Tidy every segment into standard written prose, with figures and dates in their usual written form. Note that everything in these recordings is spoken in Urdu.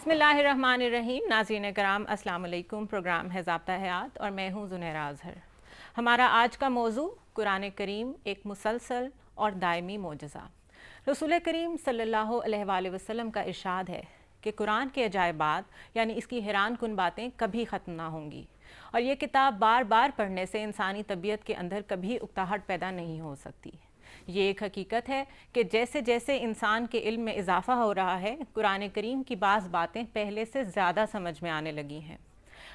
بسم اللہ الرحمن الرحیم. ناظرین کرام السلام علیکم. پروگرام ہے ضابطہ حیات اور میں ہوں زنیرہ اظہر. ہمارا آج کا موضوع قرآن کریم ایک مسلسل اور دائمی معجزہ. رسول کریم صلی اللہ علیہ وآلہ وسلم کا ارشاد ہے کہ قرآن کے عجائبات یعنی اس کی حیران کن باتیں کبھی ختم نہ ہوں گی، اور یہ کتاب بار بار پڑھنے سے انسانی طبیعت کے اندر کبھی اکتاہٹ پیدا نہیں ہو سکتی. یہ ایک حقیقت ہے کہ جیسے جیسے انسان کے علم میں اضافہ ہو رہا ہے، قرآن کریم کی بعض باتیں پہلے سے زیادہ سمجھ میں آنے لگی ہیں.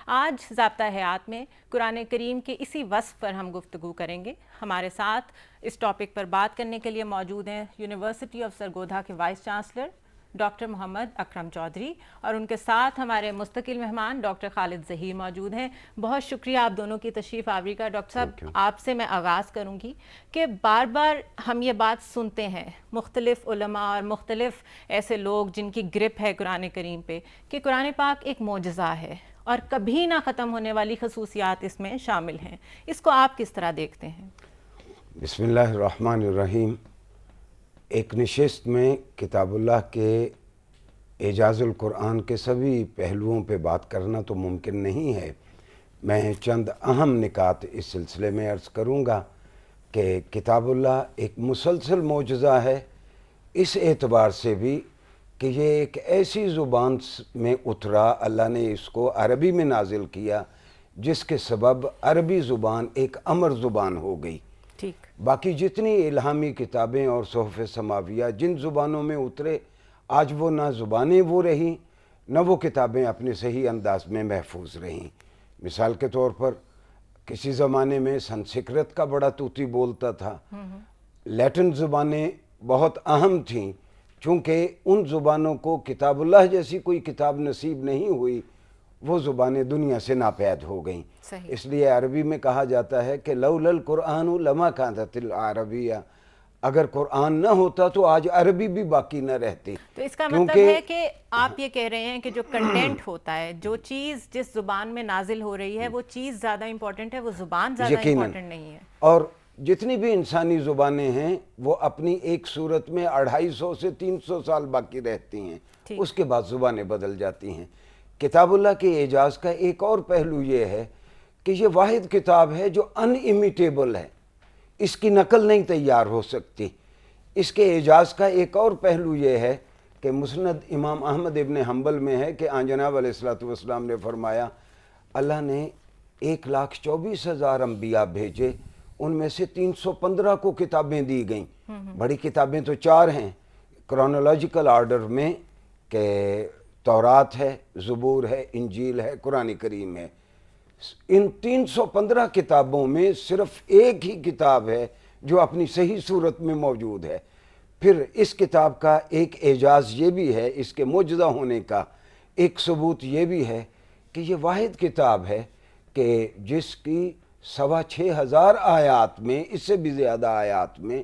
آج ضابطہ حیات میں قرآن کریم کے اسی وصف پر ہم گفتگو کریں گے. ہمارے ساتھ اس ٹاپک پر بات کرنے کے لیے موجود ہیں یونیورسٹی آف سرگودا کے وائس چانسلر ڈاکٹر محمد اکرم چودھری، اور ان کے ساتھ ہمارے مستقل مہمان ڈاکٹر خالد ظہیر موجود ہیں. بہت شکریہ آپ دونوں کی تشریف آوری کا. ڈاکٹر صاحب، آپ سے میں آغاز کروں گی کہ بار بار ہم یہ بات سنتے ہیں مختلف علماء اور مختلف ایسے لوگ جن کی گرپ ہے قرآن کریم پہ کہ قرآن پاک ایک معجزہ ہے اور کبھی نہ ختم ہونے والی خصوصیات اس میں شامل ہیں. اس کو آپ کس طرح دیکھتے ہیں؟ بسم اللہ الرحمن الرحیم. ایک نشست میں کتاب اللہ کے اعجاز القرآن کے سبھی پہلوؤں پہ بات کرنا تو ممکن نہیں ہے. میں چند اہم نکات اس سلسلے میں عرض کروں گا کہ کتاب اللہ ایک مسلسل معجزہ ہے، اس اعتبار سے بھی کہ یہ ایک ایسی زبان میں اترا، اللہ نے اس کو عربی میں نازل کیا جس کے سبب عربی زبان ایک امر زبان ہو گئی. ٹھیک. باقی جتنی الہامی کتابیں اور صحف سماویہ جن زبانوں میں اترے، آج وہ نہ زبانیں وہ رہیں نہ وہ کتابیں اپنے صحیح انداز میں محفوظ رہیں. مثال کے طور پر کسی زمانے میں سنسکرت کا بڑا طوطی بولتا تھا. لیٹن زبانیں بہت اہم تھیں، چونکہ ان زبانوں کو کتاب اللہ جیسی کوئی کتاب نصیب نہیں ہوئی، وہ زبانیں دنیا سے ناپید ہو گئیں. صحیح. اس لیے عربی میں کہا جاتا ہے کہ لولا القرآن لما کانت العربیہ، اگر قرآن نہ ہوتا تو آج عربی بھی باقی نہ رہتی. تو اس کا مطلب ہے کہ آپ یہ کہہ رہے ہیں کہ جو کنٹینٹ ہوتا ہے، جو چیز جس زبان میں نازل ہو رہی ہے وہ چیز زیادہ امپورٹنٹ ہے، وہ زبان زیادہ امپورٹنٹ نہیں ہے. اور جتنی بھی انسانی زبانیں ہیں وہ اپنی ایک صورت میں 250 سے 300 سال باقی رہتی ہیں، اس کے بعد زبانیں بدل جاتی ہیں. کتاب اللہ کے اعجاز کا ایک اور پہلو یہ ہے کہ یہ واحد کتاب ہے جو ان امیٹیبل ہے، اس کی نقل نہیں تیار ہو سکتی. اس کے اعجاز کا ایک اور پہلو یہ ہے کہ مسند امام احمد ابن حنبل میں ہے کہ آن جناب علیہ الصلوۃ والسلام نے فرمایا اللہ نے 1,24,000 انبیاء بھیجے، ان میں سے 315 کو کتابیں دی گئیں. بڑی کتابیں تو 4 ہیں کرونالوجیکل آرڈر میں، کہ تورات ہے، زبور ہے، انجیل ہے، قرآن کریم ہے. ان 315 کتابوں میں صرف ایک ہی کتاب ہے جو اپنی صحیح صورت میں موجود ہے. پھر اس کتاب کا ایک اعجاز یہ بھی ہے، اس کے معجزہ ہونے کا ایک ثبوت یہ بھی ہے کہ یہ واحد کتاب ہے کہ جس کی 6,500 آیات میں، اس سے بھی زیادہ آیات میں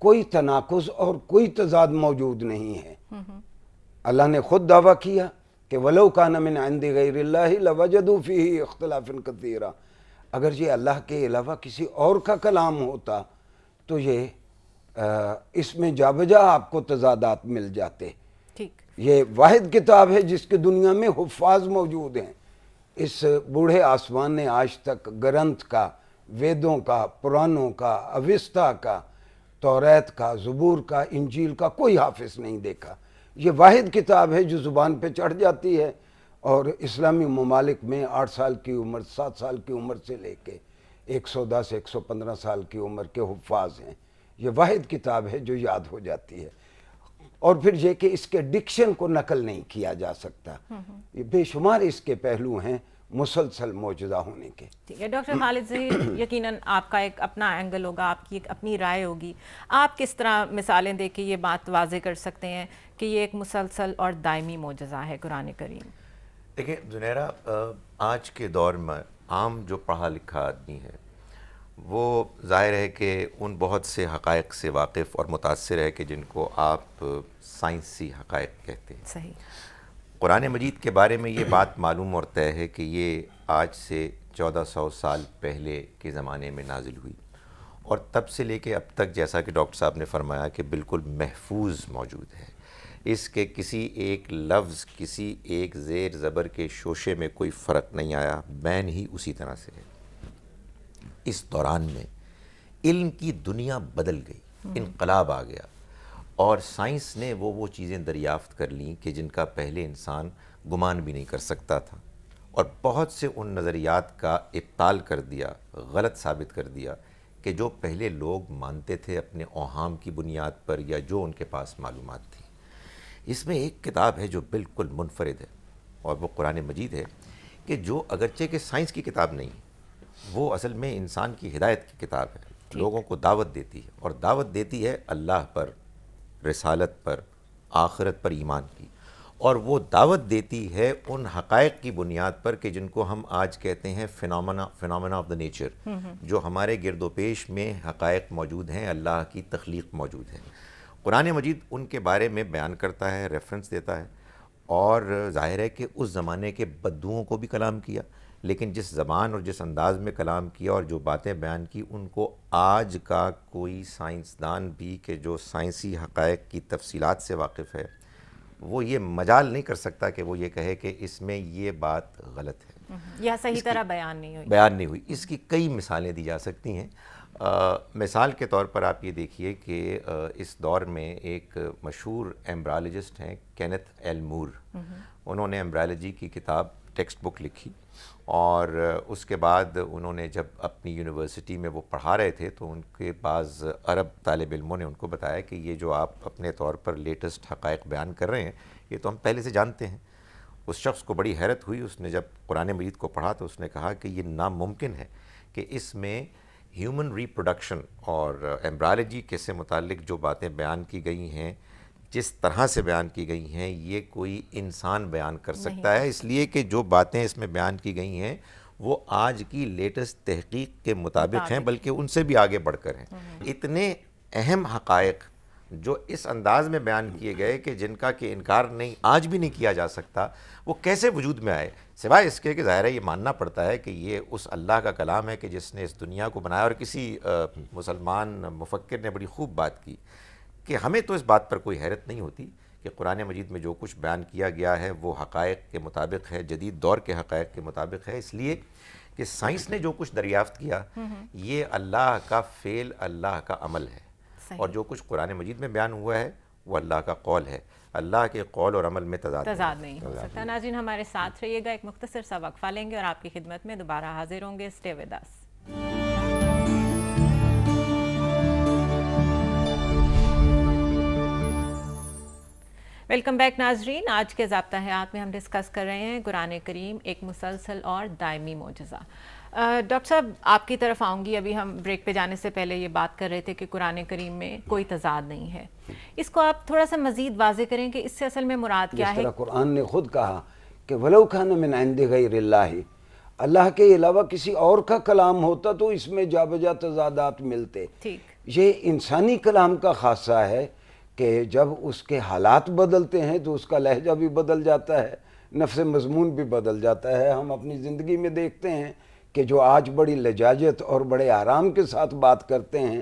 کوئی تناقض اور کوئی تضاد موجود نہیں ہے. اللہ نے خود دعویٰ کیا کہ وَلَوْ كَانَ مِنْ عِنْدِ غَيْرِ اللَّهِ لَوَجَدُوا فِيهِ اخْتِلَافًا كَثِيرًا. اگر یہ اللہ کے علاوہ کسی اور کا کلام ہوتا تو یہ اس میں جا بجا آپ کو تضادات مل جاتے. ٹھیک. یہ واحد کتاب ہے جس کے دنیا میں حفاظ موجود ہیں. اس بوڑھے آسمان نے آج تک گرنتھ کا، ویدوں کا، پرانوں کا، اوستا کا، توریت کا، زبور کا، انجیل کا کوئی حافظ نہیں دیکھا. یہ واحد کتاب ہے جو زبان پہ چڑھ جاتی ہے، اور اسلامی ممالک میں 8 سال کی عمر، 7 سال کی عمر سے لے کے 110 115 سال کی عمر کے حفاظ ہیں. یہ واحد کتاب ہے جو یاد ہو جاتی ہے. اور پھر یہ کہ اس کے ڈکشن کو نقل نہیں کیا جا سکتا. یہ بے شمار اس کے پہلو ہیں مسلسل معجزہ ہونے کے. ٹھیک ہے. ڈاکٹر خالد ظہیر، یقیناً آپ کا ایک اپنا اینگل ہوگا، آپ کی ایک اپنی رائے ہوگی. آپ کس طرح مثالیں دے کے یہ بات واضح کر سکتے ہیں کہ یہ ایک مسلسل اور دائمی معجزہ ہے قرآن کریم؟ دیکھیں زنیرہ، آج کے دور میں عام جو پڑھا لکھا آدمی ہے وہ ظاہر ہے کہ ان بہت سے حقائق سے واقف اور متاثر ہے کہ جن کو آپ سائنسی حقائق کہتے ہیں. صحیح. قرآن مجید کے بارے میں یہ بات معلوم اور طے ہے کہ یہ آج سے 1400 سال پہلے کے زمانے میں نازل ہوئی، اور تب سے لے کے اب تک جیسا کہ ڈاکٹر صاحب نے فرمایا کہ بالکل محفوظ موجود ہے. اس کے کسی ایک لفظ، کسی ایک زیر زبر کے شوشے میں کوئی فرق نہیں آیا، بین ہی اسی طرح سے ہے۔ اس دوران میں علم کی دنیا بدل گئی، انقلاب آ گیا، اور سائنس نے وہ چیزیں دریافت کر لیں کہ جن کا پہلے انسان گمان بھی نہیں کر سکتا تھا، اور بہت سے ان نظریات کا ابطال کر دیا، غلط ثابت کر دیا کہ جو پہلے لوگ مانتے تھے اپنے اوہام کی بنیاد پر یا جو ان کے پاس معلومات تھی۔ اس میں ایک کتاب ہے جو بالکل منفرد ہے، اور وہ قرآن مجید ہے، کہ جو اگرچہ کہ سائنس کی کتاب نہیں، وہ اصل میں انسان کی ہدایت کی کتاب ہے، لوگوں کو دعوت دیتی ہے، اور دعوت دیتی ہے اللہ پر، رسالت پر، آخرت پر ایمان کی، اور وہ دعوت دیتی ہے ان حقائق کی بنیاد پر کہ جن کو ہم آج کہتے ہیں فینومینا آف دا نیچر، جو ہمارے گرد و پیش میں حقائق موجود ہیں، اللہ کی تخلیق موجود ہے۔ قرآن مجید ان کے بارے میں بیان کرتا ہے، ریفرنس دیتا ہے، اور ظاہر ہے کہ اس زمانے کے بدوؤں کو بھی کلام کیا، لیکن جس زبان اور جس انداز میں کلام کیا اور جو باتیں بیان کی، ان کو آج کا کوئی سائنسدان بھی کہ جو سائنسی حقائق کی تفصیلات سے واقف ہے، وہ یہ مجال نہیں کر سکتا کہ وہ یہ کہے کہ اس میں یہ بات غلط ہے یا صحیح طرح بیان نہیں ہوئی۔ اس کی کئی مثالیں دی جا سکتی ہیں۔ مثال کے طور پر آپ یہ دیکھیے کہ اس دور میں ایک مشہور ایمبرالوجسٹ ہیں کینتھ ایل مور، انہوں نے ایمبرالوجی کی کتاب ٹیکسٹ بک لکھی، اور اس کے بعد انہوں نے جب اپنی یونیورسٹی میں وہ پڑھا رہے تھے تو ان کے بعض عرب طالب علموں نے ان کو بتایا کہ یہ جو آپ اپنے طور پر لیٹسٹ حقائق بیان کر رہے ہیں یہ تو ہم پہلے سے جانتے ہیں۔ اس شخص کو بڑی حیرت ہوئی، اس نے جب قرآن مجید کو پڑھا تو اس نے کہا کہ یہ ناممکن ہے کہ اس میں ہیومن ریپروڈکشن اور ایمبرالوجی کے سے متعلق جو باتیں بیان کی گئی ہیں، جس طرح سے بیان کی گئی ہیں، یہ کوئی انسان بیان کر سکتا ہے، اس لیے کہ جو باتیں اس میں بیان کی گئی ہیں وہ آج کی لیٹسٹ تحقیق کے مطابق ہیں، بلکہ ان سے بھی آگے بڑھ کر ہیں۔ اتنے اہم حقائق جو اس انداز میں بیان کیے گئے کہ جن کا کہ انکار نہیں آج بھی نہیں کیا جا سکتا، وہ کیسے وجود میں آئے؟ سوائے اس کے کہ ظاہر ہے یہ ماننا پڑتا ہے کہ یہ اس اللہ کا کلام ہے کہ جس نے اس دنیا کو بنایا، اور کسی مسلمان مفکر نے بڑی خوب بات کی کہ ہمیں تو اس بات پر کوئی حیرت نہیں ہوتی کہ قرآن مجید میں جو کچھ بیان کیا گیا ہے وہ حقائق کے مطابق ہے، جدید دور کے حقائق کے مطابق ہے، اس لیے کہ سائنس نے جو کچھ دریافت کیا یہ اللہ کا فعل، اللہ کا عمل ہے، اور جو کچھ قرآن مجید میں بیان ہوا ہے وہ اللہ کا قول ہے۔ اللہ کے قول اور عمل میں تضاد نہیں ہو سکتا۔ ناظرین ہمارے ساتھ رہیے گا، ایک مختصر سا وقفہ لیں گے اور آپ کی خدمت میں دوبارہ حاضر ہوں گے۔ Stay with us. Welcome back ناظرین، آج کے ضابطہ حیات میں ہم ڈسکس کر رہے ہیں قرآن کریم ایک مسلسل اور دائمی معجزہ۔ ڈاکٹر صاحب آپ کی طرف آؤں گی، ابھی ہم بریک پہ جانے سے پہلے یہ بات کر رہے تھے کہ قرآن کریم میں کوئی تضاد نہیں ہے، اس کو آپ تھوڑا سا مزید واضح کریں کہ اس سے اصل میں مراد کیا ہے؟ جس طرح قرآن نے خود کہا کہ وَلَوْ كَانَ مِنْ عِنْدِ غَيْرِ اللَّهِ، اللہ کے علاوہ کسی اور کا کلام ہوتا تو اس میں جا بجا تضادات ملتے۔ یہ انسانی کلام کا خاصہ ہے کہ جب اس کے حالات بدلتے ہیں تو اس کا لہجہ بھی بدل جاتا ہے، نفس مضمون بھی بدل جاتا ہے۔ ہم اپنی زندگی میں دیکھتے ہیں کہ جو آج بڑی لجاجت اور بڑے آرام کے ساتھ بات کرتے ہیں،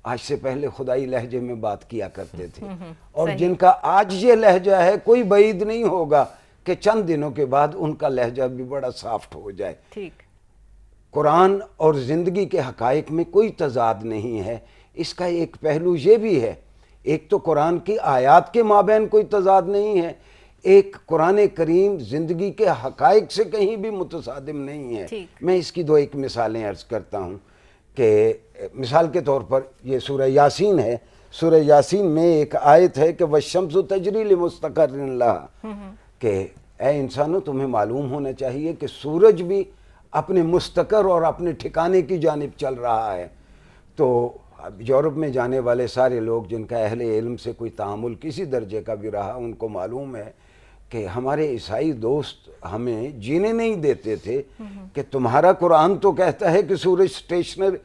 آج سے پہلے خدائی لہجے میں بات کیا کرتے تھے، اور جن کا آج یہ لہجہ ہے کوئی بعید نہیں ہوگا کہ چند دنوں کے بعد ان کا لہجہ بھی بڑا سافٹ ہو جائے۔ قرآن اور زندگی کے حقائق میں کوئی تضاد نہیں ہے۔ اس کا ایک پہلو یہ بھی ہے، ایک تو قرآن کی آیات کے مابین کوئی تضاد نہیں ہے، ایک قرآن کریم زندگی کے حقائق سے کہیں بھی متصادم نہیں ہے۔ میں اس کی ایک مثالیں عرض کرتا ہوں کہ مثال کے طور پر یہ سورہ یاسین ہے، سورہ یاسین میں ایک آیت ہے کہ وَالشَّمْسُ تَجْرِي لِمُسْتَقَرٍ لَهَا، کہ اے انسانوں تمہیں معلوم ہونا چاہیے کہ سورج بھی اپنے مستقر اور اپنے ٹھکانے کی جانب چل رہا ہے۔ تو یورپ میں جانے والے سارے لوگ جن کا اہل علم سے کوئی تعامل کسی درجے کا بھی رہا، ان کو معلوم ہے کہ ہمارے عیسائی دوست ہمیں جینے نہیں دیتے تھے کہ تمہارا قرآن تو کہتا ہے کہ سورج اسٹیشنر،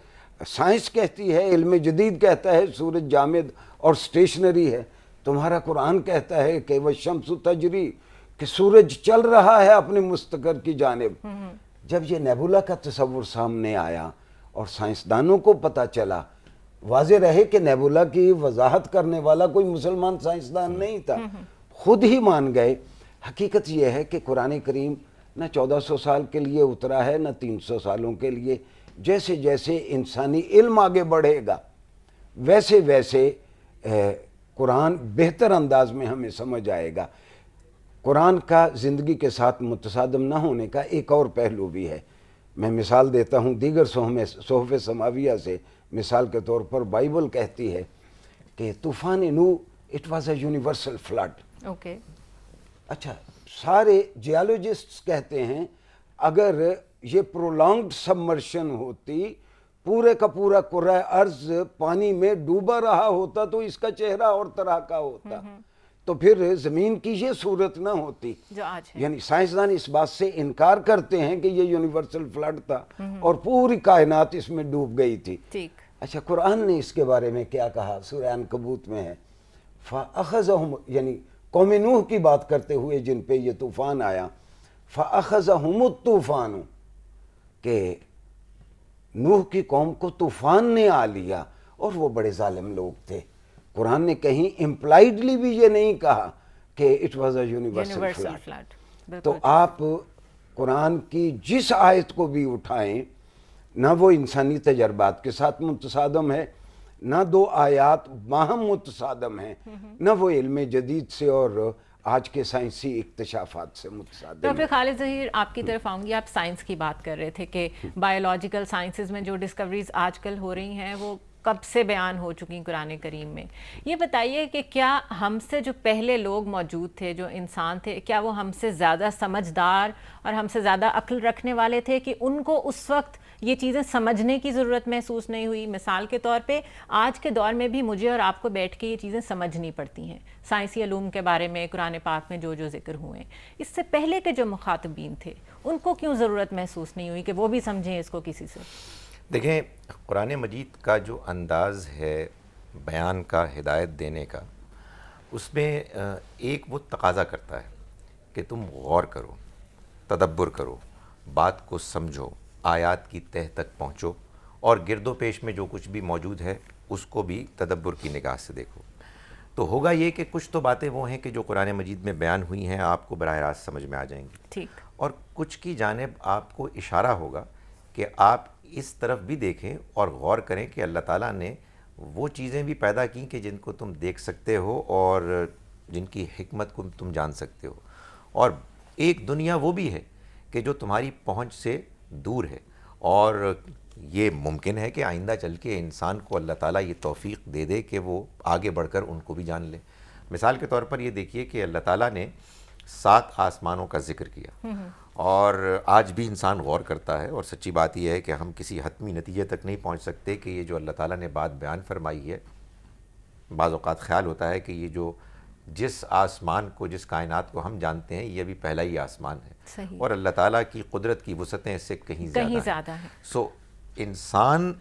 سائنس کہتی ہے، علم جدید کہتا ہے سورج جامد اور اسٹیشنری ہے، تمہارا قرآن کہتا ہے کہ وَالشَّمْسُ تَجْرِي، کہ سورج چل رہا ہے اپنے مستقر کی جانب۔ جب یہ نیبولا کا تصور سامنے آیا اور سائنسدانوں کو پتہ چلا، واضح رہے کہ نیبولا کی وضاحت کرنے والا کوئی مسلمان سائنسدان نہیں تھا، خود ہی مان گئے. حقیقت یہ ہے کہ قرآن کریم نہ 1400 سال کے لیے اترا ہے نہ 300 سالوں کے لیے. جیسے جیسے انسانی علم آگے بڑھے گا ویسے ویسے قرآن بہتر انداز میں ہمیں سمجھ آئے گا. قرآن کا زندگی کے ساتھ متصادم نہ ہونے کا ایک اور پہلو بھی ہے. میں مثال دیتا ہوں دیگر صحف سماویہ سے. مثال کے طور پر بائبل کہتی ہے کہ طوفان نوح it was a universal flood. Okay. اچھا سارے جیالوجسٹس کہتے ہیں اگر یہ پرولانگڈ سبمرشن ہوتی پورے کا پورا کرۂ ارض پانی میں ڈوبا رہا ہوتا تو اس کا چہرہ اور طرح کا ہوتا, تو پھر زمین کی یہ صورت نہ ہوتی جو آج ہے. یعنی سائنسدان اس بات سے انکار کرتے ہیں کہ یہ یونیورسل فلڈ تھا اور پوری کائنات اس میں ڈوب گئی تھی. ٹھیک. اچھا قرآن نے اس کے بارے میں کیا کہا؟ سورہ عنکبوت میں ہے فَأَخَذَهُمْ, یعنی قوم نوح کی بات کرتے ہوئے جن پہ یہ طوفان آیا, فَأَخَذَهُمُ الطُّوفَانُ, کہ نوح کی قوم کو طوفان نے آ لیا اور وہ بڑے ظالم لوگ تھے. قرآن نے کہیں امپلائیڈلی بھی یہ نہیں کہا کہ it was a universal flood. تو آپ قرآن کی جس آیت کو بھی اٹھائیں نہ وہ انسانی تجربات کے ساتھ متصادم ہے, نہ دو آیات باہم متصادم ہیں, نہ وہ علم جدید سے اور آج کے سائنسی اکتشافات سے متصادم. ڈاکٹر خالد ظہیر آپ کی طرف آؤں گی. آپ سائنس کی بات کر رہے تھے کہ بایولوجیکل سائنسز میں جو ڈسکوریز آج کل ہو رہی ہیں وہ کب سے بیان ہو چکی قرآن کریم میں. یہ بتائیے کہ کیا ہم سے جو پہلے لوگ موجود تھے, جو انسان تھے, کیا وہ ہم سے زیادہ سمجھدار اور ہم سے زیادہ عقل رکھنے والے تھے کہ ان کو اس وقت یہ چیزیں سمجھنے کی ضرورت محسوس نہیں ہوئی؟ مثال کے طور پہ آج کے دور میں بھی مجھے اور آپ کو بیٹھ کے یہ چیزیں سمجھنی پڑتی ہیں, سائنسی علوم کے بارے میں قرآن پاک میں جو جو ذکر ہوئے. اس سے پہلے کے جو مخاطبین تھے ان کو کیوں ضرورت محسوس نہیں ہوئی کہ وہ بھی سمجھیں اس کو کسی سے؟ دیکھیں قرآن مجید کا جو انداز ہے بیان کا, ہدایت دینے کا, اس میں ایک وہ تقاضا کرتا ہے کہ تم غور کرو, تدبر کرو, بات کو سمجھو, آیات کی تہ تک پہنچو اور گرد و پیش میں جو کچھ بھی موجود ہے اس کو بھی تدبر کی نگاہ سے دیکھو. تو ہوگا یہ کہ کچھ تو باتیں وہ ہیں کہ جو قرآن مجید میں بیان ہوئی ہیں آپ کو براہ راست سمجھ میں آ جائیں گی, ٹھیک, اور کچھ کی جانب آپ کو اشارہ ہوگا کہ آپ اس طرف بھی دیکھیں اور غور کریں کہ اللہ تعالیٰ نے وہ چیزیں بھی پیدا کی کہ جن کو تم دیکھ سکتے ہو اور جن کی حکمت کو تم جان سکتے ہو, اور ایک دنیا وہ بھی ہے کہ جو تمہاری پہنچ سے دور ہے, اور یہ ممکن ہے کہ آئندہ چل کے انسان کو اللہ تعالیٰ یہ توفیق دے دے کہ وہ آگے بڑھ کر ان کو بھی جان لے. مثال کے طور پر یہ دیکھیے کہ اللہ تعالیٰ نے 7 آسمانوں کا ذکر کیا, اور آج بھی انسان غور کرتا ہے, اور سچی بات یہ ہے کہ ہم کسی حتمی نتیجے تک نہیں پہنچ سکتے کہ یہ جو اللہ تعالیٰ نے بات بیان فرمائی ہے, بعض اوقات خیال ہوتا ہے کہ یہ جو جس آسمان کو, جس کائنات کو ہم جانتے ہیں یہ بھی پہلا ہی آسمان ہے, صحیح, اور اللہ تعالیٰ کی قدرت کی وسعتیں اس سے کہیں زیادہ ہیں. سو انسان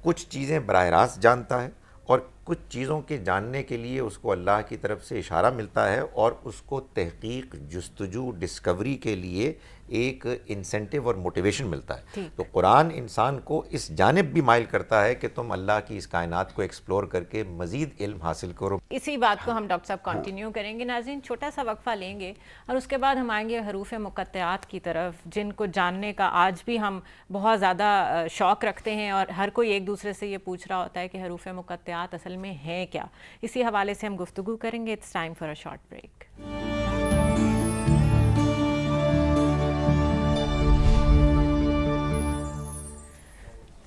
کچھ چیزیں براہ راست جانتا ہے اور کچھ چیزوں کے جاننے کے لیے اس کو اللہ کی طرف سے اشارہ ملتا ہے اور اس کو تحقیق, جستجو, ڈسکوری کے لیے ایک انسینٹیو اور موٹیویشن ملتا ہے. تو قرآن انسان کو اس جانب بھی مائل کرتا ہے کہ تم اللہ کی اس کائنات کو ایکسپلور کر کے مزید علم حاصل کرو. اسی بات کو ہم ڈاکٹر صاحب کنٹینیو کریں گے. ناظرین چھوٹا سا وقفہ لیں گے اور اس کے بعد ہم آئیں گے حروف مقطعات کی طرف, جن کو جاننے کا آج بھی ہم بہت زیادہ شوق رکھتے ہیں اور ہر کوئی ایک دوسرے سے یہ پوچھ رہا ہوتا ہے کہ حروف مقطعات اصل میں ہیں کیا. اسی حوالے سے ہم گفتگو کریں گے. It's time for a short break.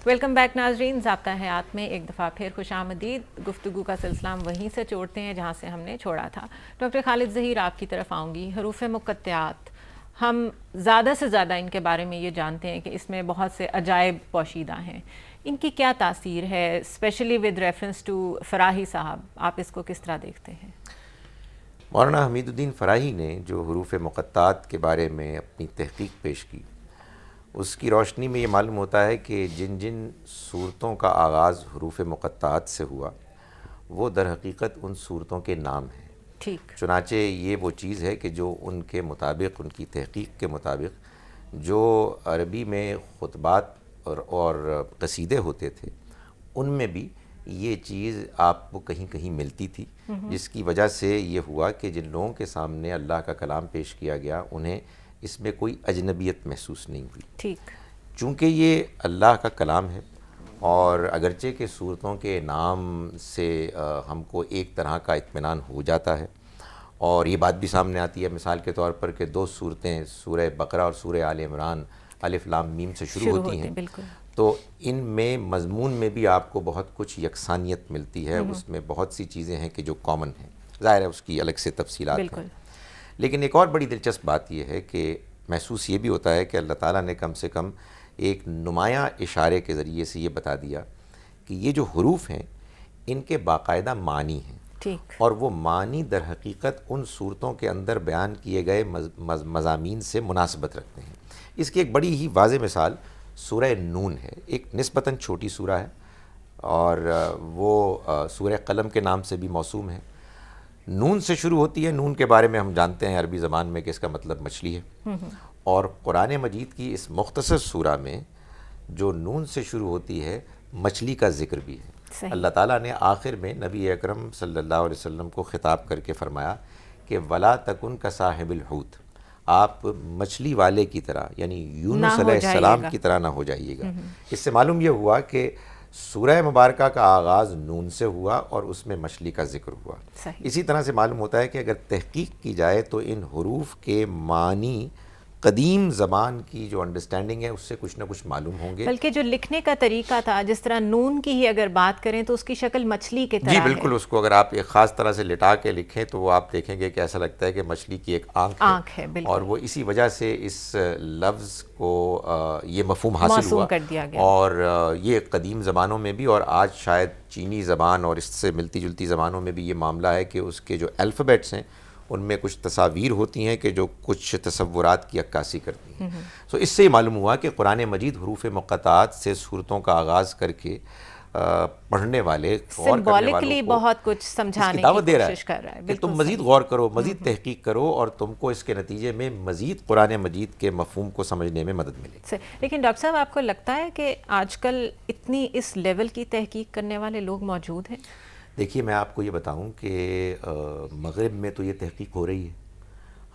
Welcome back ناظرین. ضابطہ حیات میں ایک دفعہ پھر خوش آمدید. گفتگو کا سلسلہ ہم وہیں سے چھوڑتے ہیں جہاں سے ہم نے چھوڑا تھا. ڈاکٹر خالد ظہیر آپ کی طرف آؤں گی. حروف مقطعات, ہم زیادہ سے زیادہ ان کے بارے میں یہ جانتے ہیں کہ اس میں بہت سے عجائب پوشیدہ ہیں. ان کی کیا تاثیر ہے, especially with reference to Farahi صاحب, آپ اس کو کس طرح دیکھتے ہیں؟ مولانا حمید الدین فراہی نے جو حروف مقطعات کے بارے میں اپنی تحقیق پیش کی, اس کی روشنی میں یہ معلوم ہوتا ہے کہ جن جن صورتوں کا آغاز حروف مقطعات سے ہوا وہ در حقیقت ان صورتوں کے نام ہیں. ٹھیک. چنانچہ یہ وہ چیز ہے کہ جو ان کے مطابق, ان کی تحقیق کے مطابق جو عربی میں خطبات اور قصیدے ہوتے تھے ان میں بھی یہ چیز آپ کو کہیں کہیں ملتی تھی، جس کی وجہ سے یہ ہوا کہ جن لوگوں کے سامنے اللہ کا کلام پیش کیا گیا انہیں اس میں کوئی اجنبیت محسوس نہیں ہوئی. ٹھیک. چونکہ یہ اللہ کا کلام ہے اور اگرچہ کہ صورتوں کے نام سے ہم کو ایک طرح کا اطمینان ہو جاتا ہے، اور یہ بات بھی سامنے آتی ہے مثال کے طور پر کہ 2 صورتیں سورہ بقرہ اور سورہ آل عمران الف لام میم سے شروع ہوتی ہیں، بالکل. تو ان میں مضمون میں بھی آپ کو بہت کچھ یکسانیت ملتی ہے، اس میں بہت سی چیزیں ہیں کہ جو کامن ہیں، ظاہر ہے اس کی الگ سے تفصیلات ہیں. لیکن ایک اور بڑی دلچسپ بات یہ ہے کہ محسوس یہ بھی ہوتا ہے کہ اللہ تعالیٰ نے کم سے کم ایک نمایاں اشارے کے ذریعے سے یہ بتا دیا کہ یہ جو حروف ہیں ان کے باقاعدہ معنی ہیں. ٹھیک. اور وہ معنی در حقیقت ان صورتوں کے اندر بیان کیے گئے مضامین سے مناسبت رکھتے ہیں. اس کی ایک بڑی ہی واضح مثال سورہ نون ہے. ایک نسبتاً چھوٹی سورہ ہے اور وہ سورہ قلم کے نام سے بھی موسوم ہے. نون سے شروع ہوتی ہے. نون کے بارے میں ہم جانتے ہیں عربی زبان میں کہ اس کا مطلب مچھلی ہے، اور قرآن مجید کی اس مختصر سورہ میں جو نون سے شروع ہوتی ہے مچھلی کا ذکر بھی ہے. اللہ تعالیٰ نے آخر میں نبی اکرم صلی اللہ علیہ وسلم کو خطاب کر کے فرمایا کہ وَلَا تَكُنْ كَصَاحِبِ الْحُوتِ، آپ مچھلی والے کی طرح یعنی یونس علیہ السلام کی طرح نہ ہو جائیے گا. اس سے معلوم یہ ہوا کہ سورہ مبارکہ کا آغاز نون سے ہوا اور اس میں مچھلی کا ذکر ہوا. اسی طرح سے معلوم ہوتا ہے کہ اگر تحقیق کی جائے تو ان حروف کے معنی قدیم زبان کی جو انڈرسٹینڈنگ ہے اس سے کچھ نہ کچھ معلوم ہوں گے. بلکہ جو لکھنے کا طریقہ تھا، جس طرح نون کی ہی اگر بات کریں تو اس کی شکل مچھلی کی طرح جی بالکل. اس کو اگر آپ ایک خاص طرح سے لٹا کے لکھیں تو وہ آپ دیکھیں گے کہ ایسا لگتا ہے کہ مچھلی کی ایک آنکھ ہے. اور وہ اسی وجہ سے اس لفظ کو یہ مفہوم حاصل ہوا کر دیا گیا. اور یہ قدیم زبانوں میں بھی اور آج شاید چینی زبان اور اس سے ملتی جلتی زبانوں میں بھی یہ معاملہ ہے کہ اس کے جو الفابیٹس ہیں ان میں کچھ تصاویر ہوتی ہیں کہ جو کچھ تصورات کی عکاسی کرتی ہیں. سو اس سے یہ معلوم ہوا کہ قرآن مجید حروف مقطعات سے صورتوں کا آغاز کر کے پڑھنے والے غور کرنے والوں کو بہت کچھ سمجھانے کی کوشش کر رہا ہے کہ تم مزید غور کرو، مزید تحقیق کرو اور تم کو اس کے نتیجے میں مزید قرآن مجید کے مفہوم کو سمجھنے میں مدد ملے. لیکن ڈاکٹر صاحب آپ کو لگتا ہے کہ آج کل اتنی اس لیول کی تحقیق کرنے والے لوگ موجود ہیں؟ دیکھیے میں آپ کو یہ بتاؤں کہ مغرب میں تو یہ تحقیق ہو رہی ہے،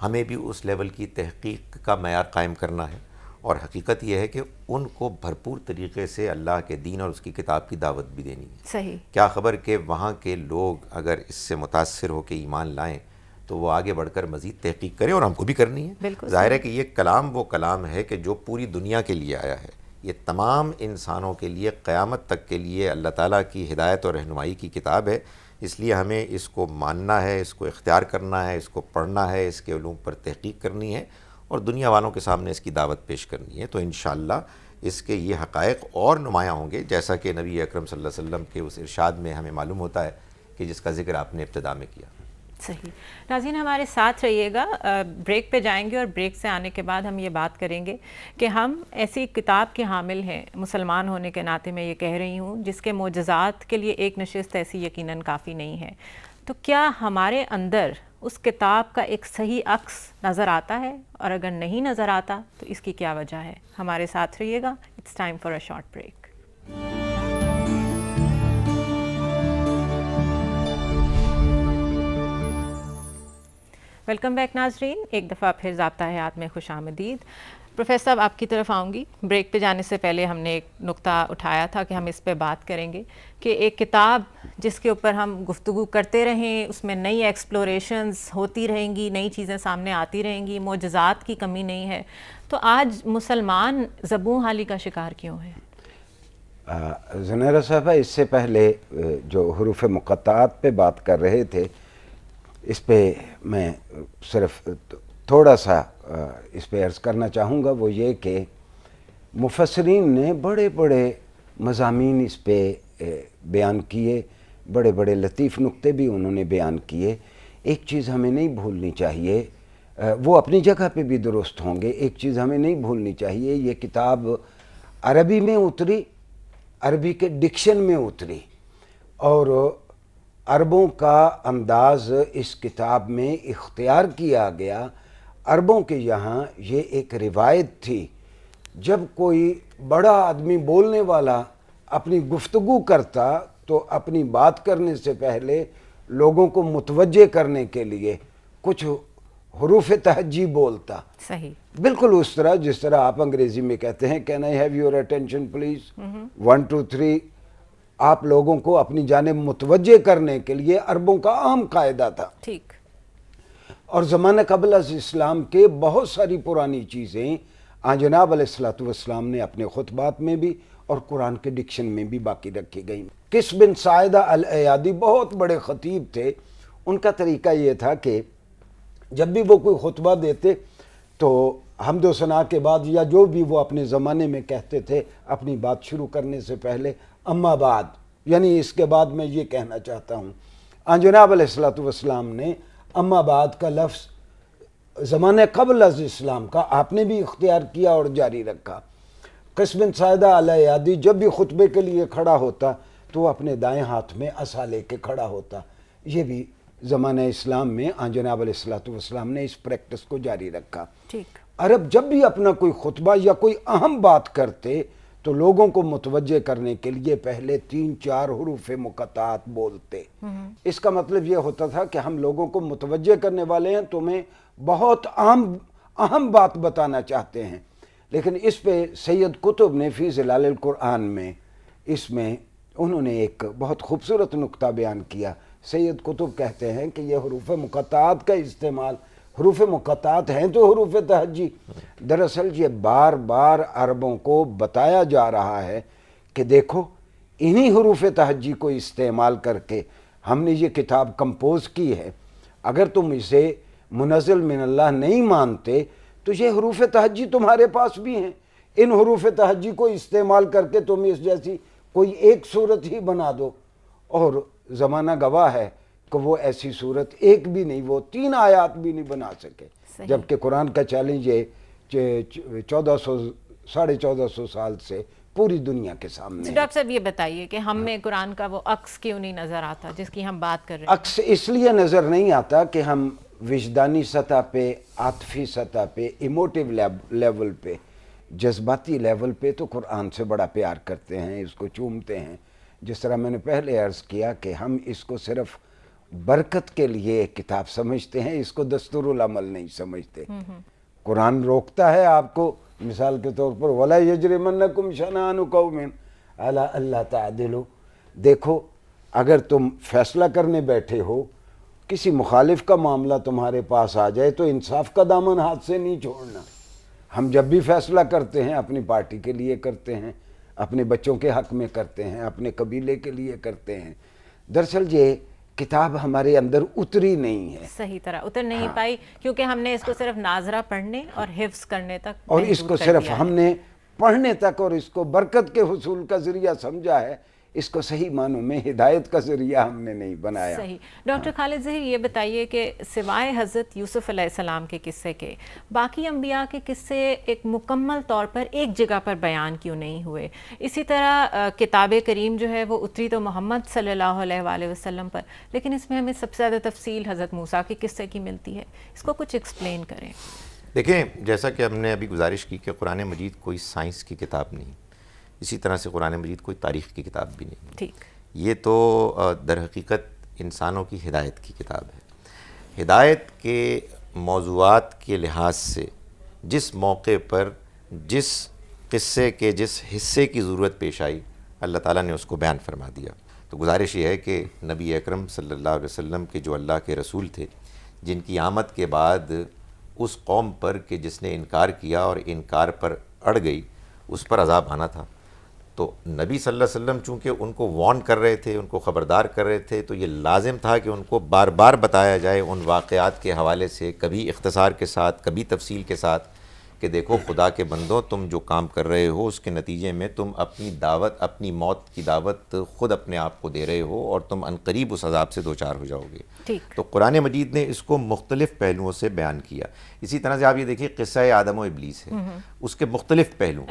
ہمیں بھی اس لیول کی تحقیق کا معیار قائم کرنا ہے، اور حقیقت یہ ہے کہ ان کو بھرپور طریقے سے اللہ کے دین اور اس کی کتاب کی دعوت بھی دینی ہے. صحیح. کیا خبر کہ وہاں کے لوگ اگر اس سے متاثر ہو کے ایمان لائیں تو وہ آگے بڑھ کر مزید تحقیق کریں، اور ہم کو بھی کرنی ہے. ظاہر ہے کہ یہ کلام وہ کلام ہے کہ جو پوری دنیا کے لیے آیا ہے، یہ تمام انسانوں کے لیے قیامت تک کے لیے اللہ تعالیٰ کی ہدایت اور رہنمائی کی کتاب ہے. اس لیے ہمیں اس کو ماننا ہے، اس کو اختیار کرنا ہے، اس کو پڑھنا ہے، اس کے علوم پر تحقیق کرنی ہے اور دنیا والوں کے سامنے اس کی دعوت پیش کرنی ہے. تو انشاءاللہ اس کے یہ حقائق اور نمایاں ہوں گے، جیسا کہ نبی اکرم صلی اللہ علیہ وسلم کے اس ارشاد میں ہمیں معلوم ہوتا ہے کہ جس کا ذکر آپ نے ابتدا میں کیا. صحیح. ناظرین ہمارے ساتھ رہیے گا، بریک پہ جائیں گے اور بریک سے آنے کے بعد ہم یہ بات کریں گے کہ ہم ایسی کتاب کے حامل ہیں، مسلمان ہونے کے ناطے میں یہ کہہ رہی ہوں، جس کے معجزات کے لیے ایک نشست ایسی یقیناً کافی نہیں ہے. تو کیا ہمارے اندر اس کتاب کا ایک صحیح عکس نظر آتا ہے، اور اگر نہیں نظر آتا تو اس کی کیا وجہ ہے؟ ہمارے ساتھ رہیے گا. It's time for a short break. Welcome back ناظرین، ایک دفعہ پھر ضابطہ حیات میں خوش آمدید. پروفیسر صاحب آپ کی طرف آؤں گی. بریک پہ جانے سے پہلے ہم نے ایک نقطہ اٹھایا تھا کہ ہم اس پہ بات کریں گے کہ ایک کتاب جس کے اوپر ہم گفتگو کرتے رہیں، اس میں نئی ایکسپلوریشنز ہوتی رہیں گی، نئی چیزیں سامنے آتی رہیں گی، معجزات کی کمی نہیں ہے، تو آج مسلمان زبوں حالی کا شکار کیوں ہے؟ زنیرہ صاحبہ، اس سے پہلے جو حروف مقطعات پہ بات کر رہے تھے، اس پہ میں صرف تھوڑا سا اس پہ عرض کرنا چاہوں گا. وہ یہ کہ مفسرین نے بڑے بڑے مضامین اس پہ بیان کیے، بڑے بڑے لطیف نقطے بھی انہوں نے بیان کیے. ایک چیز ہمیں نہیں بھولنی چاہیے، وہ اپنی جگہ پہ بھی درست ہوں گے. ایک چیز ہمیں نہیں بھولنی چاہیے، یہ کتاب عربی میں اتری، عربی کے ڈکشن میں اتری، اور عربوں کا انداز اس کتاب میں اختیار کیا گیا. عربوں کے یہاں یہ ایک روایت تھی، جب کوئی بڑا آدمی بولنے والا اپنی گفتگو کرتا تو اپنی بات کرنے سے پہلے لوگوں کو متوجہ کرنے کے لیے کچھ حروف تہجی بولتا. صحیح. بالکل اس طرح جس طرح آپ انگریزی میں کہتے ہیں can I have your attention plays 1 2 3. آپ لوگوں کو اپنی جانب متوجہ کرنے کے لیے عربوں کا عام قاعدہ تھا. ٹھیک. اور زمانہ قبل از اسلام کے بہت ساری پرانی چیزیں جناب علیہ السلام نے اپنے خطبات میں بھی اور قرآن کے ڈکشن میں بھی باقی رکھی گئیں. قس بن ساعدہ الایادی بہت بڑے خطیب تھے. ان کا طریقہ یہ تھا کہ جب بھی وہ کوئی خطبہ دیتے تو حمد و ثنا کے بعد یا جو بھی وہ اپنے زمانے میں کہتے تھے اپنی بات شروع کرنے سے پہلے اما بعد، یعنی اس کے بعد میں یہ کہنا چاہتا ہوں. جناب علیہ السلام نے اما بعد کا لفظ زمانے قبل از اسلام کا آپ نے بھی اختیار کیا اور جاری رکھا. قس بن ساعدہ الایادی جب بھی خطبے کے لیے کھڑا ہوتا تو وہ اپنے دائیں ہاتھ میں عصا لے کے کھڑا ہوتا. یہ بھی زمانہ اسلام میں جناب علیہ السلام نے اس پریکٹس کو جاری رکھا. ٹھیک. عرب جب بھی اپنا کوئی خطبہ یا کوئی اہم بات کرتے تو لوگوں کو متوجہ کرنے کے لیے پہلے 3-4 حروف مقطعات بولتے. اس کا مطلب یہ ہوتا تھا کہ ہم لوگوں کو متوجہ کرنے والے ہیں، تمہیں بہت اہم بات بتانا چاہتے ہیں. لیکن اس پہ سید قطب نے فی ظلال القرآن میں اس میں انہوں نے ایک بہت خوبصورت نقطہ بیان کیا. سید قطب کہتے ہیں کہ یہ حروف مقطعات کا استعمال، حروف مقطعات ہیں تو حروف تہجی، دراصل یہ بار بار عربوں کو بتایا جا رہا ہے کہ دیکھو انہی حروف تہجی کو استعمال کر کے ہم نے یہ کتاب کمپوز کی ہے. اگر تم اسے منزل من اللہ نہیں مانتے تو یہ حروف تہجی تمہارے پاس بھی ہیں. ان حروف تہجی کو استعمال کر کے تم اس جیسی کوئی ایک صورت ہی بنا دو. اور زمانہ گواہ ہے کہ وہ ایسی صورت ایک بھی نہیں، وہ 3 آیات بھی نہیں بنا سکے. جبکہ قرآن کا چیلنج ہے 1400 سال سے پوری دنیا کے سامنے. ڈاکٹر صاحب یہ بتائیے کہ ہم میں قرآن کا وہ عکس کیوں نہیں نظر آتا جس کی ہم بات کر رہے ہیں؟ عکس اس لیے نظر نہیں آتا کہ ہم وجدانی سطح پہ، عاطفی سطح پہ، ایموٹیو لیول پہ، جذباتی لیول پہ تو قرآن سے بڑا پیار کرتے ہیں، اس کو چومتے ہیں. جس طرح میں نے پہلے عرض کیا کہ ہم اس کو صرف برکت کے لیے ایک کتاب سمجھتے ہیں، اس کو دستور العمل نہیں سمجھتے. قرآن روکتا ہے آپ کو، مثال کے طور پر وَلَا يَجْرِمَنَّكُمْ شَنَآنُ قَوْمٍ عَلَىٰ أَلَّا تَعْدِلُوا. دیکھو اگر تم فیصلہ کرنے بیٹھے ہو، کسی مخالف کا معاملہ تمہارے پاس آ جائے تو انصاف کا دامن ہاتھ سے نہیں چھوڑنا. ہم جب بھی فیصلہ کرتے ہیں اپنی پارٹی کے لیے کرتے ہیں، اپنے بچوں کے حق میں کرتے ہیں، اپنے قبیلے کے لیے کرتے ہیں. دراصل یہ کتاب ہمارے اندر اتری نہیں ہے، صحیح طرح اتر نہیں پائی، کیونکہ ہم نے اس کو صرف ناظرہ پڑھنے اور حفظ کرنے تک اور اس کو صرف ہم نے پڑھنے تک اور اس کو برکت کے حصول کا ذریعہ سمجھا ہے. اس کو صحیح معنوں میں ہدایت کا ذریعہ ہم نے نہیں بنایا. صحیح. ڈاکٹر خالد ظہیر یہ بتائیے کہ سوائے حضرت یوسف علیہ السلام کے قصے کے باقی انبیاء کے قصے ایک مکمل طور پر ایک جگہ پر بیان کیوں نہیں ہوئے؟ اسی طرح کتاب کریم جو ہے وہ اتری تو محمد صلی اللہ علیہ وآلہ وسلم پر، لیکن اس میں ہمیں سب سے زیادہ تفصیل حضرت موسیٰ کے قصے کی ملتی ہے. اس کو کچھ ایکسپلین کریں. دیکھیں، جیسا کہ ہم نے ابھی گزارش کی کہ قرآن مجید کوئی سائنس کی کتاب نہیں، اسی طرح سے قرآن مجید کوئی تاریخ کی کتاب بھی نہیں. ٹھیک. یہ تو در حقیقت انسانوں کی ہدایت کی کتاب ہے. ہدایت کے موضوعات کے لحاظ سے جس موقع پر جس قصے کے جس حصے کی ضرورت پیش آئی اللہ تعالیٰ نے اس کو بیان فرما دیا. تو گزارش یہ ہے کہ نبی اکرم صلی اللہ علیہ وسلم کے جو اللہ کے رسول تھے، جن کی آمد کے بعد اس قوم پر کہ جس نے انکار کیا اور انکار پر اڑ گئی اس پر عذاب آنا تھا، تو نبی صلی اللہ علیہ وسلم چونکہ ان کو وارن کر رہے تھے، ان کو خبردار کر رہے تھے، تو یہ لازم تھا کہ ان کو بار بار بتایا جائے ان واقعات کے حوالے سے، کبھی اختصار کے ساتھ، کبھی تفصیل کے ساتھ، کہ دیکھو خدا کے بندوں، تم جو کام کر رہے ہو اس کے نتیجے میں تم اپنی دعوت، اپنی موت کی دعوت خود اپنے آپ کو دے رہے ہو اور تم عنقریب اس عذاب سے دوچار ہو جاؤ گے. تو قرآن مجید نے اس کو مختلف پہلوؤں سے بیان کیا. اسی طرح سے آپ یہ دیکھیے قصہ آدم و ابلیس ہے، اس کے مختلف پہلو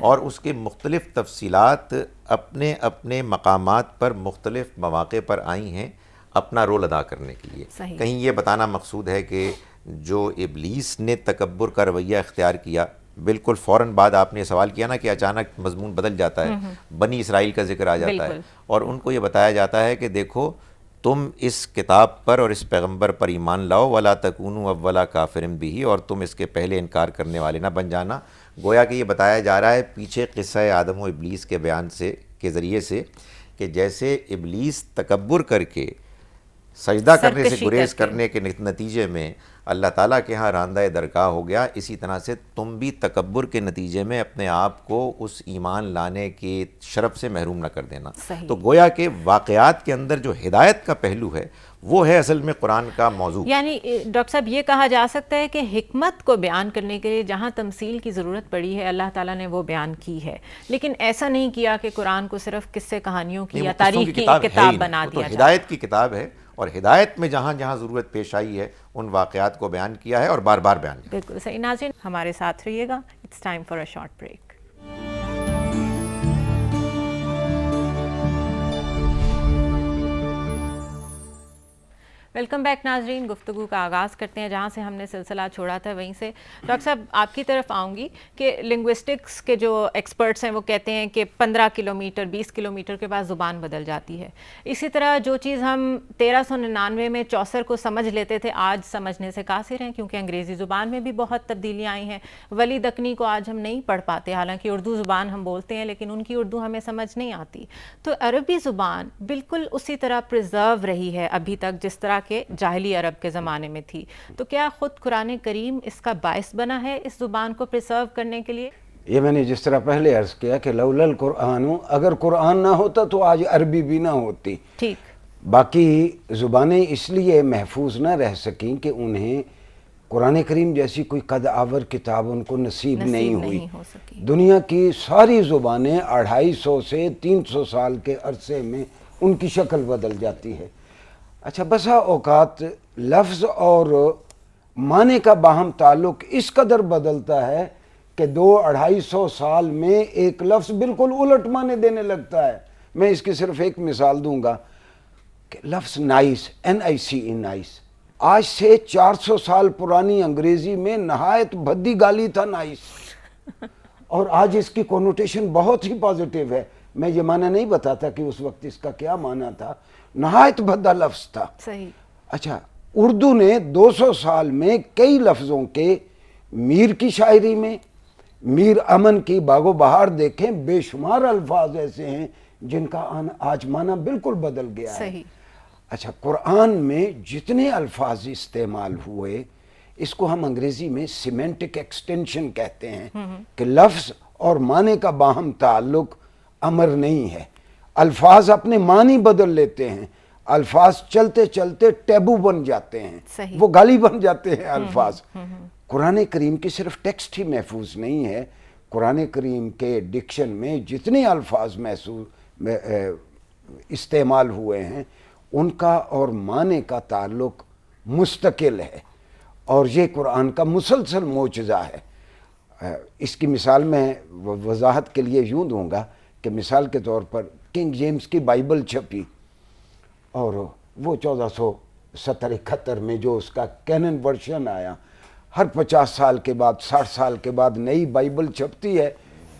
اور اس کے مختلف تفصیلات اپنے اپنے مقامات پر مختلف مواقع پر آئی ہیں اپنا رول ادا کرنے کے لیے. کہیں یہ بتانا مقصود ہے کہ جو ابلیس نے تکبر کا رویہ اختیار کیا بالکل فوراً بعد آپ نے سوال کیا نا کہ اچانک مضمون بدل جاتا ہے، بنی اسرائیل کا ذکر آ جاتا ہے، اور ان کو یہ بتایا جاتا ہے کہ دیکھو تم اس کتاب پر اور اس پیغمبر پر ایمان لاؤ، ولا تکونوا اولا کافر بہ، اور تم اس کے پہلے انکار کرنے والے نہ بن جانا. گویا کہ یہ بتایا جا رہا ہے پیچھے قصہ آدم و ابلیس کے بیان سے کے ذریعے سے کہ جیسے ابلیس تکبر کر کے سجدہ کرنے سے گریز کرنے کے نتیجے میں اللہ تعالیٰ کے ہاں راندہ درگاہ ہو گیا، اسی طرح سے تم بھی تکبر کے نتیجے میں اپنے آپ کو اس ایمان لانے کے شرف سے محروم نہ کر دینا. تو گویا کہ واقعات کے اندر جو ہدایت کا پہلو ہے وہ ہے اصل میں قرآن کا موضوع. یعنی ڈاکٹر صاحب یہ کہا جا سکتا ہے کہ حکمت کو بیان کرنے کے لیے جہاں تمثیل کی ضرورت پڑی ہے اللہ تعالیٰ نے وہ بیان کی ہے، لیکن ایسا نہیں کیا کہ قرآن کو صرف قصے کہانیوں کی یا تاریخ کی کتاب بنا دیا جائے. ہدایت کی کتاب ہے، اور ہدایت میں جہاں جہاں ضرورت پیش آئی ہے ان واقعات کو بیان کیا ہے اور بار بار بیان کیا. بالکل صحیح. ناظرین ہمارے ساتھ رہیے گا. It's time for a short break. Welcome back ناظرین. گفتگو کا آغاز کرتے ہیں جہاں سے ہم نے سلسلہ چھوڑا تھا وہیں سے. ڈاکٹر صاحب آپ کی طرف آؤں گی کہ لنگوسٹکس کے جو ایکسپرٹس ہیں وہ کہتے ہیں کہ 15 کلومیٹر 20 کلومیٹر کے بعد زبان بدل جاتی ہے. اسی طرح جو چیز ہم 1399 میں چوسر کو سمجھ لیتے تھے آج سمجھنے سے قاصر ہیں، کیونکہ انگریزی زبان میں بھی بہت تبدیلیاں آئی ہیں. ولی دکنی کو آج ہم نہیں پڑھ پاتے، حالانکہ اردو زبان ہم بولتے ہیں لیکن ان کی اردو ہمیں سمجھ نہیں آتی. تو عربی زبان بالکل اسی طرح پرزرو رہی ہے ابھی تک جس طرح کہ جاہلی عرب کے زمانے میں تھی. تو کیا خود قرآن کریم اس کا باعث بنا ہے اس زبان کو پرزرو کرنے کے لیے؟ یہ میں نے جس طرح پہلے عرض کیا کہ لولا القرآن، اگر قرآن نہ ہوتا تو آج عربی بھی نہ ہوتی. ٹھیک. باقی زبانیں اس لیے محفوظ نہ رہ سکیں کہ انہیں قرآن کریم جیسی کوئی قد آور کتاب ان کو نصیب نہیں ہوئی. دنیا کی ساری زبانیں 250 سے 300 سال کے عرصے میں ان کی شکل بدل جاتی ہے. اچھا بسا اوقات لفظ اور معنی کا باہم تعلق اس قدر بدلتا ہے کہ 200-250 سال میں ایک لفظ بالکل الٹ معنی دینے لگتا ہے. میں اس کی صرف ایک مثال دوں گا کہ لفظ نائس، NICE نائس، آج سے 400 سال پرانی انگریزی میں نہایت بھدی گالی تھا نائس، اور آج اس کی کنوٹیشن بہت ہی پازیٹیو ہے. میں یہ معنی نہیں بتاتا کہ اس وقت اس کا کیا معنی تھا، نہایت بھدا لفظ تھا. صحیح. اچھا اردو نے 200 سال میں کئی لفظوں کے، میر کی شاعری میں میر امن کی باغ و بہار دیکھیں، بے شمار الفاظ ایسے ہیں جن کا آج معنی بالکل بدل گیا ہے. صحیح. اچھا قرآن میں جتنے الفاظ استعمال ہوئے اس کو ہم انگریزی میں سیمینٹک ایکسٹینشن کہتے ہیں کہ لفظ اور معنی کا باہم تعلق امر نہیں ہے. الفاظ اپنے معنی بدل لیتے ہیں، الفاظ چلتے چلتے ٹیبو بن جاتے ہیں، وہ گالی بن جاتے ہیں الفاظ. قرآن کریم کی صرف ٹیکسٹ ہی محفوظ نہیں ہے، قرآن کریم کے ڈکشن میں جتنے الفاظ استعمال ہوئے ہیں ان کا اور معنی کا تعلق مستقل ہے، اور یہ قرآن کا مسلسل معجزہ ہے. اس کی مثال میں وضاحت کے لیے یوں دوں گا کہ مثال کے طور پر کنگ جیمز کی بائبل چھپی، اور وہ 1470-71 میں جو اس کا کینن ورشن آیا، ہر 50 سال کے بعد 60 سال کے بعد نئی بائبل چھپتی ہے،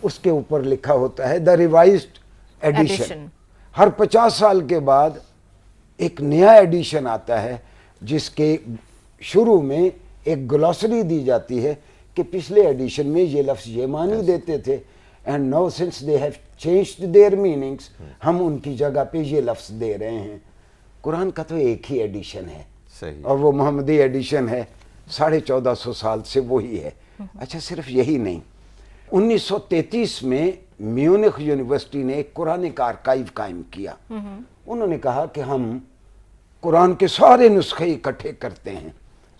اس کے اوپر لکھا ہوتا ہے دا ریوائزڈ ایڈیشن. ہر 50 سال کے بعد ایک نیا ایڈیشن آتا ہے جس کے شروع میں ایک گلوسری دی جاتی ہے کہ پچھلے ایڈیشن میں یہ لفظ یہ معنی دیتے تھے، and now since they have changed their meanings ہم ان کی جگہ پہ یہ لفظ دے رہے ہیں. قرآن کا تو ایک ہی ایڈیشن ہے، اور وہ محمدی ایڈیشن ہے، 1450 سال سے وہی ہے. اچھا صرف یہی نہیں، 1933 میں میونخ یونیورسٹی نے ایک قرآن کا آرکائیو قائم کیا. انہوں نے کہا کہ ہم قرآن کے سارے نسخے اکٹھے کرتے ہیں،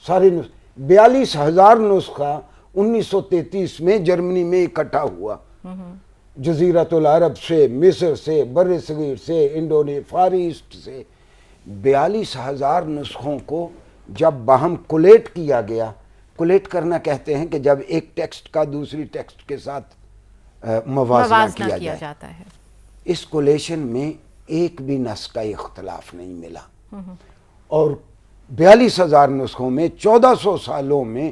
سارے 42,000 نسخہ 1933 میں جرمنی میں اکٹھا ہوا، جزیرۃ العرب سے، مصر سے، بر صغیر سے، فار ایسٹ سے. 42,000 نسخوں کو جب باہم کولیٹ کیا گیا، کولیٹ کرنا کہتے ہیں کہ جب ایک ٹیکسٹ کا دوسری ٹیکسٹ کے ساتھ موازنہ کیا جاتا ہے. اس کولیشن میں ایک بھی نص کا اختلاف نہیں ملا، اور 42,000 نسخوں میں 1400 سالوں میں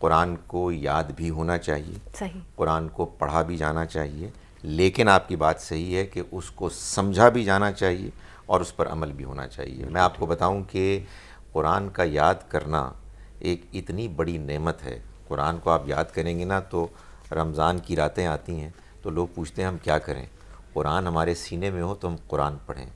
قرآن کو یاد بھی ہونا چاہیے، صحیح، قرآن کو پڑھا بھی جانا چاہیے، لیکن آپ کی بات صحیح ہے کہ اس کو سمجھا بھی جانا چاہیے اور اس پر عمل بھی ہونا چاہیے۔ میں آپ کو بتاؤں کہ قرآن کا یاد کرنا ایک اتنی بڑی نعمت ہے۔ قرآن کو آپ یاد کریں گے نا تو رمضان کی راتیں آتی ہیں تو لوگ پوچھتے ہیں ہم کیا کریں؟ قرآن ہمارے سینے میں ہو تو ہم قرآن پڑھیں،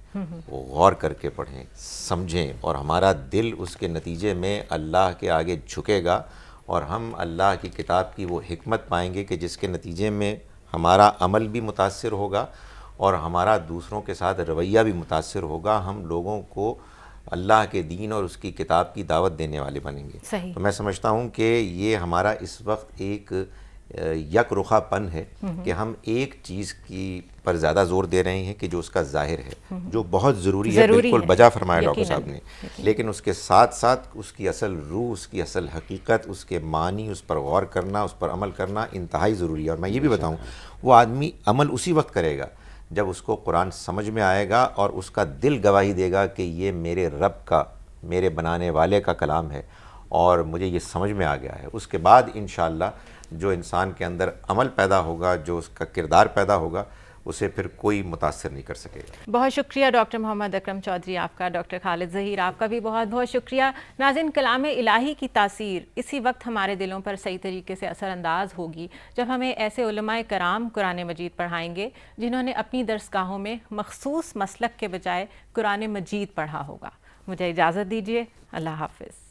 وہ غور کر کے پڑھیں، سمجھیں، اور ہمارا دل اس کے نتیجے میں اللہ کے آگے جھکے گا اور ہم اللہ کی کتاب کی وہ حکمت پائیں گے کہ جس کے نتیجے میں ہمارا عمل بھی متاثر ہوگا اور ہمارا دوسروں کے ساتھ رویہ بھی متاثر ہوگا۔ ہم لوگوں کو اللہ کے دین اور اس کی کتاب کی دعوت دینے والے بنیں گے۔ صحیح، تو میں سمجھتا ہوں کہ یہ ہمارا اس وقت ایک یک رخا پن ہے کہ ہم ایک چیز کی پر زیادہ زور دے رہے ہیں کہ جو اس کا ظاہر ہے، جو بہت ضروری ہے، بالکل بجا فرمایا ڈاکٹر صاحب نے، لیکن اس کے ساتھ ساتھ اس کی اصل روح، اس کی اصل حقیقت، اس کے معنی، اس پر غور کرنا، اس پر عمل کرنا انتہائی ضروری ہے۔ اور میں یہ بھی بتاؤں، وہ آدمی عمل اسی وقت کرے گا جب اس کو قرآن سمجھ میں آئے گا اور اس کا دل گواہی دے گا کہ یہ میرے رب کا، میرے بنانے والے کا کلام ہے اور مجھے یہ سمجھ میں آ گیا ہے۔ اس کے بعد انشاءاللہ جو انسان کے اندر عمل پیدا ہوگا، جو اس کا کردار پیدا ہوگا، اسے پھر کوئی متاثر نہیں کر سکے گا۔ بہت شکریہ ڈاکٹر محمد اکرم چودھری آپ کا، ڈاکٹر خالد ظہیر آپ کا بھی بہت بہت شکریہ۔ ناظرین، کلام الہی کی تاثیر اسی وقت ہمارے دلوں پر صحیح طریقے سے اثر انداز ہوگی جب ہمیں ایسے علماء کرام قرآن مجید پڑھائیں گے جنہوں نے اپنی درسگاہوں میں مخصوص مسلک کے بجائے قرآن مجید پڑھا ہوگا۔ مجھے اجازت دیجیے، اللہ حافظ۔